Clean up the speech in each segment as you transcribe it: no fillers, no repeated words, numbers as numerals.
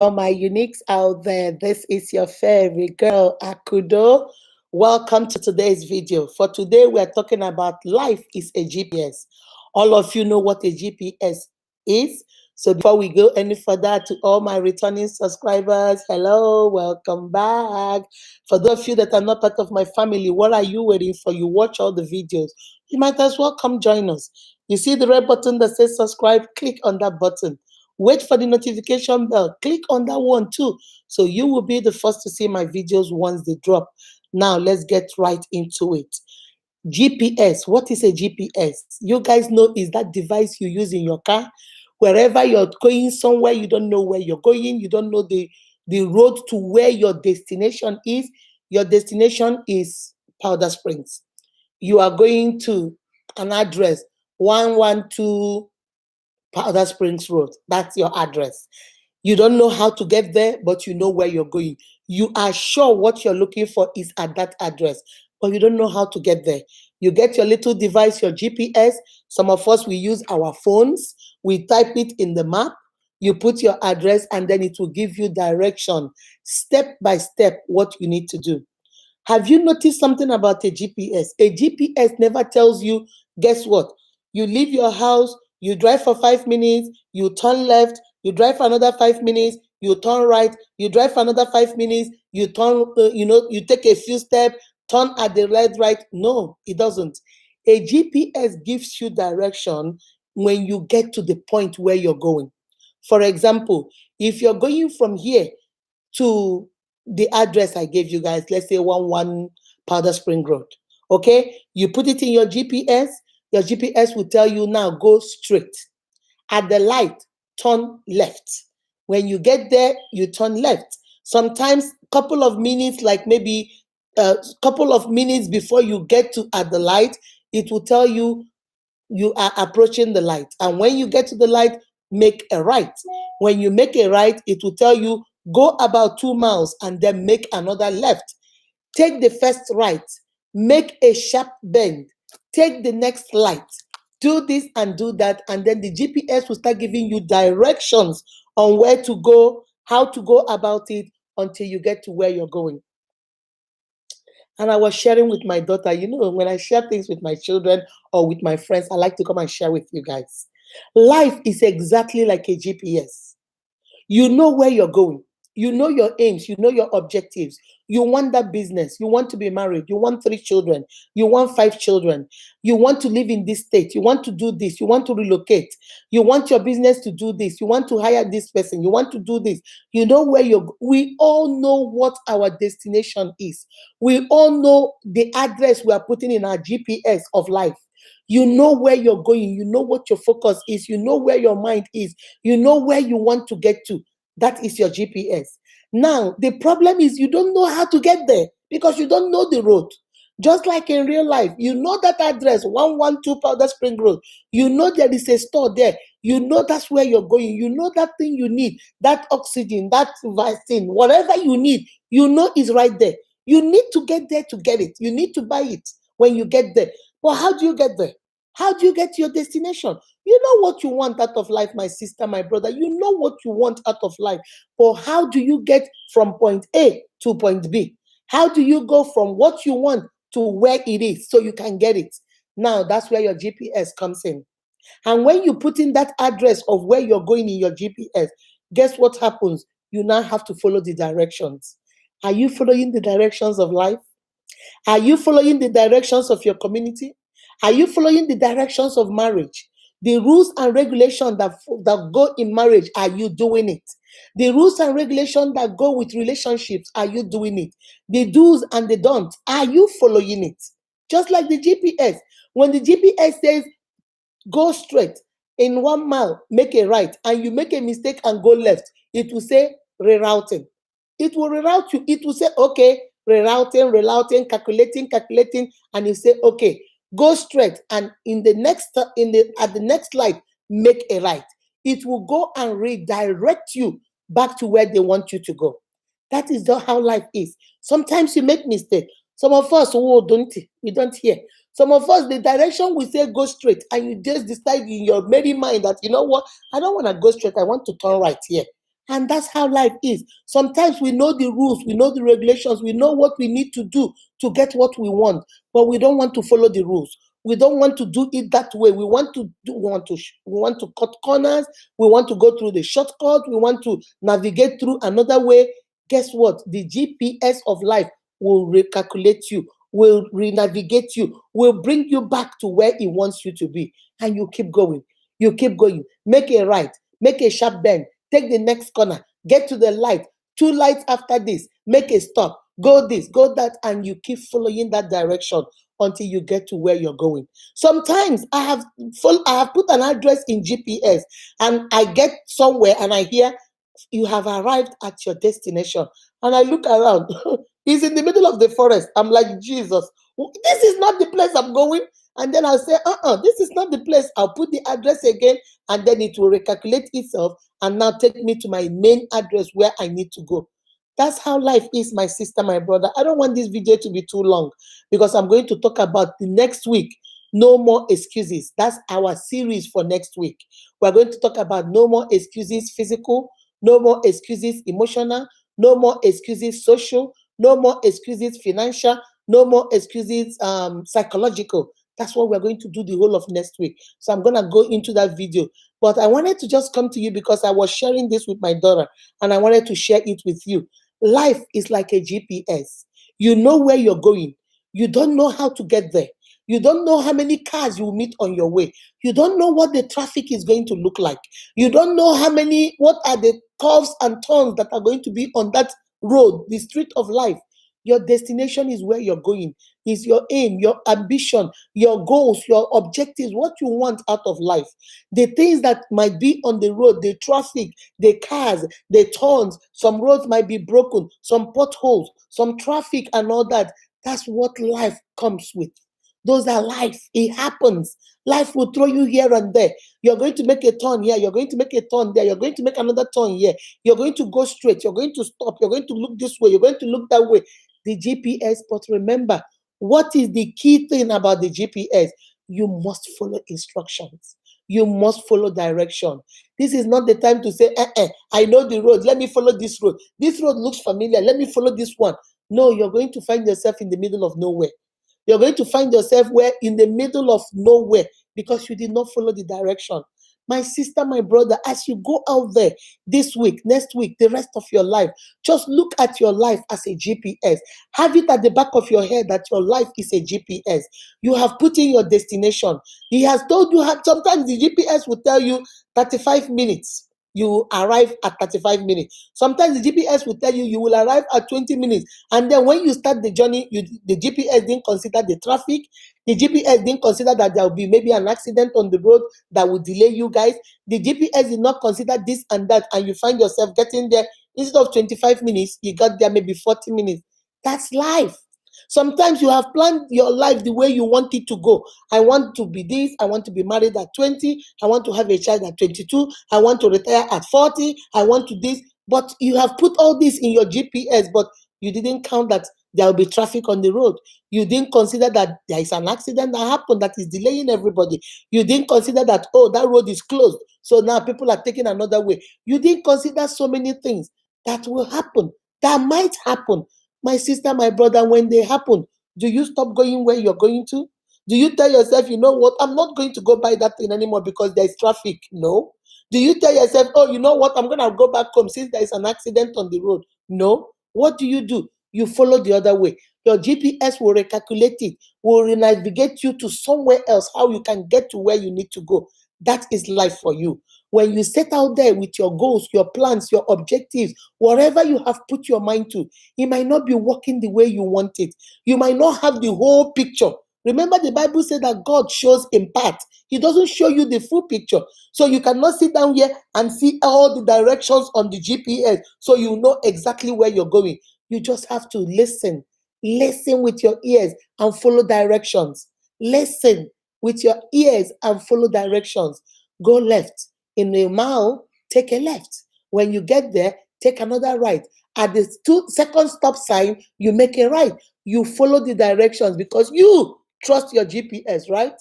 all my uniques out there. This is your favorite girl, Akudo. Welcome to today's video. For today, we are talking about life is a GPS. All of you know what a GPS is. So before we go any further, to all my returning subscribers, hello, welcome back. For those of you that are not part of my family, what are you waiting for? You watch all the videos. You might as well come join us. You see the red button that says subscribe, click on that button. Wait for the notification bell. Click on that one too. So you will be the first to see my videos once they drop. Now let's get right into it. GPS. What is a GPS? You guys know is that device you use in your car. Wherever you're going somewhere, you don't know where you're going. You don't know the road to where your destination is. Your destination is Powder Springs. You are going to an address 112 Powder Springs Road. That's your address. You don't know how to get there, but you know where you're going. You are sure what you're looking for is at that address, but you don't know how to get there. You get your little device, your GPS. Some of us, we use our phones. We type it in the map. You put your address, and then it will give you direction, step by step, what you need to do. Have you noticed something about a GPS? A GPS never tells you, guess what? You leave your house, you drive for 5 minutes, you turn left, you drive for another 5 minutes, you turn right, you drive for another 5 minutes, you turn, you take a few steps, turn at the red right. No, it doesn't. A GPS gives you direction when you get to the point where you're going. For example, if you're going from here to the address I gave you guys, let's say 11 Powder Spring Road. Okay, you put it in your GPS will tell you now go straight. At the light, turn left. When you get there, you turn left. Sometimes couple of minutes, like maybe a couple of minutes before you get to at the light, it will tell you you are approaching the light. And when you get to the light, make a right. When you make a right, it will tell you go about 2 miles and then make another left. Take the first right, make a sharp bend, take the next light, do this and do that, and then the GPS will start giving you directions on where to go, how to go about it until you get to where you're going. And I was sharing with my daughter, when I share things with my children or with my friends, I like to come and share with you guys. Life is exactly like a GPS. You know where you're going. You know your aims. You know your objectives. You want that business. You want to be married. You want 3 children. You want 5 children. You want to live in this state. You want to do this. You want to relocate. You want your business to do this. You want to hire this person. You want to do this. You know where you're. We all know what our destination is. We all know the address we are putting in our GPS of life. You know where you're going. You know what your focus is. You know where your mind is. You know where you want to get to. That is your GPS. Now, the problem is you don't know how to get there because you don't know the road. Just like in real life, you know that address, 112 Powder Spring Road. You know there is a store there. You know that's where you're going. You know that thing you need, that oxygen, that vaccine, whatever you need, you know is right there. You need to get there to get it. You need to buy it when you get there. But how do you get there? How do you get to your destination? You know what you want out of life, my sister, my brother. You know what you want out of life. But how do you get from point A to point B? How do you go from what you want to where it is so you can get it? Now, that's where your GPS comes in. And when you put in that address of where you're going in your GPS, guess what happens? You now have to follow the directions. Are you following the directions of life? Are you following the directions of your community? Are you following the directions of marriage? The rules and regulations that go in marriage, are you doing it? The rules and regulations that go with relationships, are you doing it? The do's and the don'ts, are you following it? Just like the GPS. When the GPS says go straight in 1 mile, make a right, and you make a mistake and go left, it will say rerouting. It will reroute you. It will say, okay, rerouting, calculating, and you say, okay, go straight, and at the next light, make a right. It will go and redirect you back to where they want you to go. That is just how life is. Sometimes you make mistakes. Some of us, we don't hear. Some of us, the direction we say go straight, and you just decide in your merry mind that, you know what, I don't want to go straight. I want to turn right here. And that's how life is. Sometimes we know the rules, we know the regulations, we know what we need to do to get what we want, but we don't want to follow the rules. We don't want to do it that way. We want to cut corners. We want to go through the shortcut. We want to navigate through another way. Guess what? The GPS of life will recalculate you, will renavigate you, will bring you back to where it wants you to be. And you keep going. You keep going. Make a right, make a sharp bend, take the next corner, get to the light, 2 lights after this, make a stop, go this, go that, and you keep following that direction until you get to where you're going. Sometimes I have put an address in GPS and I get somewhere and I hear you have arrived at your destination. And I look around, it's in the middle of the forest. I'm like, Jesus, this is not the place I'm going. And then I'll say, this is not the place. I'll put the address again, and then it will recalculate itself and now take me to my main address where I need to go. That's how life is, my sister, my brother. I don't want this video to be too long because I'm going to talk about the next week. No more excuses. That's our series for next week. We're going to talk about no more excuses physical, no more excuses emotional, no more excuses social, no more excuses financial, no more excuses psychological. That's what we're going to do the whole of next week. So I'm going to go into that video. But I wanted to just come to you because I was sharing this with my daughter and I wanted to share it with you. Life is like a GPS. You know where you're going. You don't know how to get there. You don't know how many cars you will meet on your way. You don't know what the traffic is going to look like. You don't know what are the curves and turns that are going to be on that road, the street of life. Your destination is where you're going, is your aim, your ambition, your goals, your objectives, what you want out of life. The things that might be on the road, the traffic, the cars, the turns, some roads might be broken, some potholes, some traffic and all that. That's what life comes with. Those are life. It happens. Life will throw you here and there. You're going to make a turn here. You're going to make a turn there. You're going to make another turn here. You're going to go straight. You're going to stop. You're going to look this way. You're going to look that way. The GPS, but remember, what is the key thing about the GPS? You must follow instructions. You must follow direction. This is not the time to say, I know the road. Let me follow this road. This road looks familiar. Let me follow this one. No, you're going to find yourself in the middle of nowhere. You're going to find yourself in the middle of nowhere because you did not follow the direction. My sister, my brother, as you go out there this week, next week, the rest of your life, just look at your life as a GPS. Have it at the back of your head that your life is a GPS. You have put in your destination. He has told you, sometimes the GPS will tell you 35 minutes. You arrive at 35 minutes. Sometimes the GPS will tell you you will arrive at 20 minutes. And then when you start the journey, the GPS didn't consider the traffic. The GPS didn't consider that there will be maybe an accident on the road that will delay you guys. The GPS did not consider this and that. And you find yourself getting there. Instead of 25 minutes, you got there maybe 40 minutes. That's life. Sometimes you have planned your life the way you want it to go. I want to be this. I want to be married at 20. I want to have a child at 22. I want to retire at 40. I want to this. But you have put all this in your GPS, but you didn't count that there will be traffic on the road. You didn't consider that there is an accident that happened that is delaying everybody. You didn't consider that, oh, that road is closed. So now people are taking another way. You didn't consider so many things that will happen, that might happen. My sister, my brother, when they happen, do you stop going where you're going to? Do you tell yourself, you know what, I'm not going to go buy that thing anymore because there's traffic? No. Do you tell yourself, oh, you know what, I'm going to go back home since there is an accident on the road? No. What do? You follow the other way. Your GPS will recalculate it, will navigate you to somewhere else, how you can get to where you need to go. That is life for you. When you set out there with your goals, your plans, your objectives, whatever you have put your mind to, it might not be working the way you want it. You might not have the whole picture. Remember, the Bible said that God shows in part. He doesn't show you the full picture. So you cannot sit down here and see all the directions on the GPS so you know exactly where you're going. You just have to listen. Listen with your ears and follow directions. Listen with your ears and follow directions. Go left. In a mile, take a left. When you get there, take another right. At the second stop sign, you make a right. You follow the directions because you trust your GPS, right?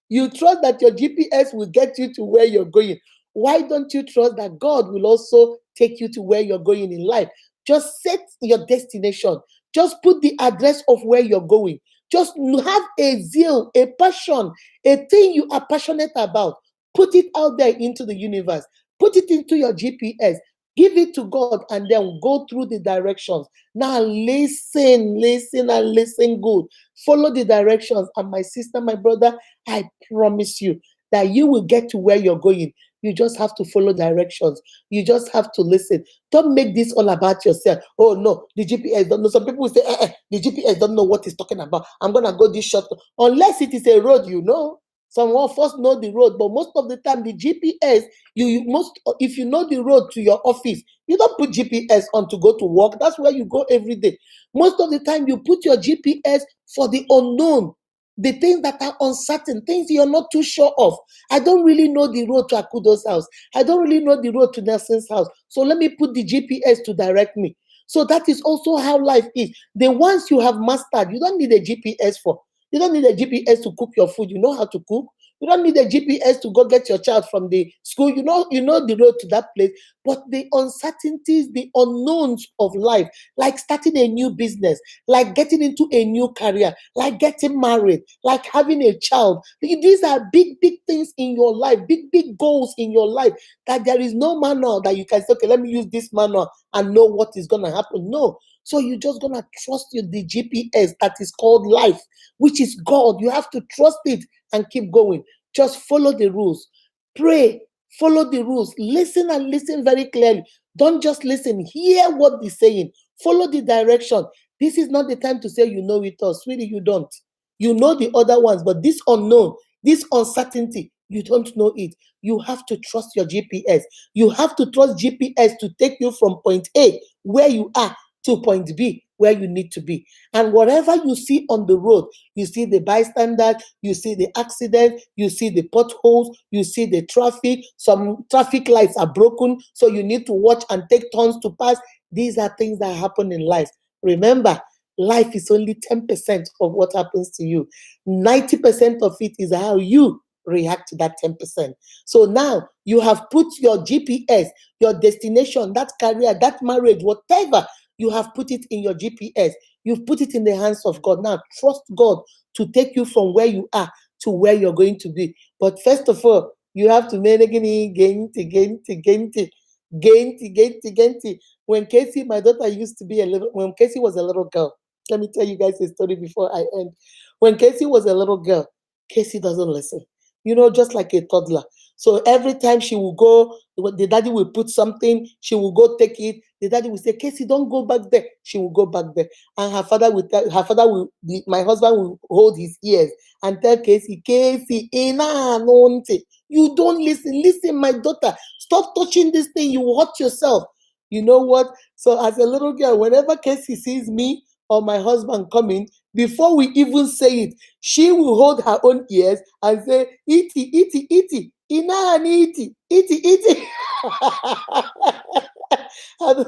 You trust that your GPS will get you to where you're going. Why don't you trust that God will also take you to where you're going in life. Just set your destination. Just put the address of where you're going. Just have a zeal, a passion, a thing you are passionate about. Put it out there into the universe. Put it into your GPS. Give it to God and then go through the directions. Now listen, listen, and listen good. Follow the directions. And my sister, my brother, I promise you that you will get to where you're going. You just have to follow directions. You just have to listen. Don't make this all about yourself. Oh no, the GPS don't know. Some people will say, the GPS don't know what it's talking about. I'm gonna go this short. Unless it is a road, you know. Some of us know the road, but most of the time, the GPS, if you know the road to your office, you don't put GPS on to go to work. That's where you go every day. Most of the time, you put your GPS for the unknown, the things that are uncertain, things you're not too sure of. I don't really know the road to Akudo's house. I don't really know the road to Nelson's house. So let me put the GPS to direct me. So that is also how life is. The ones you have mastered, you don't need a GPS for. You don't need a GPS to cook your food. You know how to cook. You don't need a GPS to go get your child from the school. You know the road to that place. But the uncertainties, the unknowns of life, like starting a new business, like getting into a new career, like getting married, like having a child. These are big, big things in your life, big, big goals in your life that there is no manual that you can say, okay, let me use this manual and know what is going to happen. No. So you're just going to trust the GPS that is called life, which is God. You have to trust it and keep going. Just follow the rules. Pray. Follow the rules. Listen and listen very clearly. Don't just listen. Hear what they're saying. Follow the direction. This is not the time to say you know it all. Sweetie, you don't. You know the other ones, but this unknown, this uncertainty, you don't know it. You have to trust your GPS. You have to trust GPS to take you from point A, where you are, to point B, where you need to be. And whatever you see on the road, you see the bystander, you see the accident, you see the potholes, you see the traffic. Some traffic lights are broken, so you need to watch and take turns to pass. These are things that happen in life. Remember, life is only 10% of what happens to you. 90% of it is how you react to that 10%. So now you have put your GPS, your destination, that career, that marriage, whatever, you have put it in your GPS. You've put it in the hands of God. Now trust God to take you from where you are to where you're going to be. But first of all, you have to gain. When Casey, my daughter, used to be when Casey was a little girl, let me tell you guys a story before I end. When Casey was a little girl, Casey doesn't listen. Just like a toddler. So every time she will go, the daddy will put something, she will go take it. The daddy will say, Casey, don't go back there. She will go back there. And my husband will hold his ears and tell Casey, you don't listen. Listen, my daughter, stop touching this thing. You will hurt yourself. You know what? So as a little girl, whenever Casey sees me or my husband coming, before we even say it, she will hold her own ears and say, iti, inani iti. And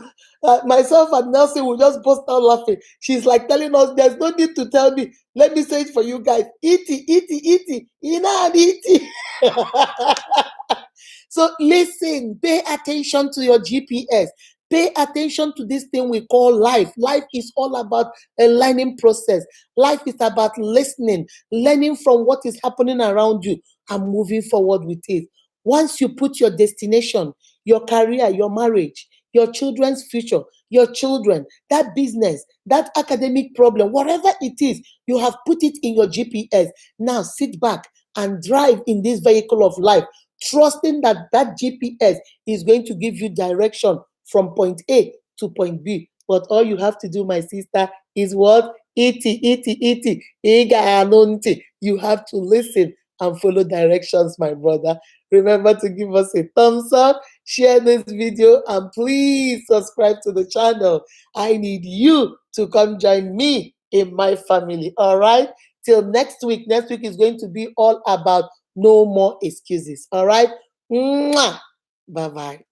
myself and Nelson will just burst out laughing. She's like telling us, there's no need to tell me. Let me say it for you guys. Iti, inani iti. So listen, pay attention to your GPS. Pay attention to this thing we call life. Life is all about a learning process. Life is about listening, learning from what is happening around you and moving forward with it. Once you put your destination, your career, your marriage, your children's future, your children, that business, that academic problem, whatever it is, you have put it in your GPS. Now sit back and drive in this vehicle of life, trusting that that GPS is going to give you direction from point A to point B. But all you have to do, my sister, is what? Iti. You have to listen and follow directions, my brother. Remember to give us a thumbs up, share this video, and please subscribe to the channel. I need you to come join me in my family. All right? Till next week. Next week is going to be all about no more excuses. All right? Mwah! Bye-bye.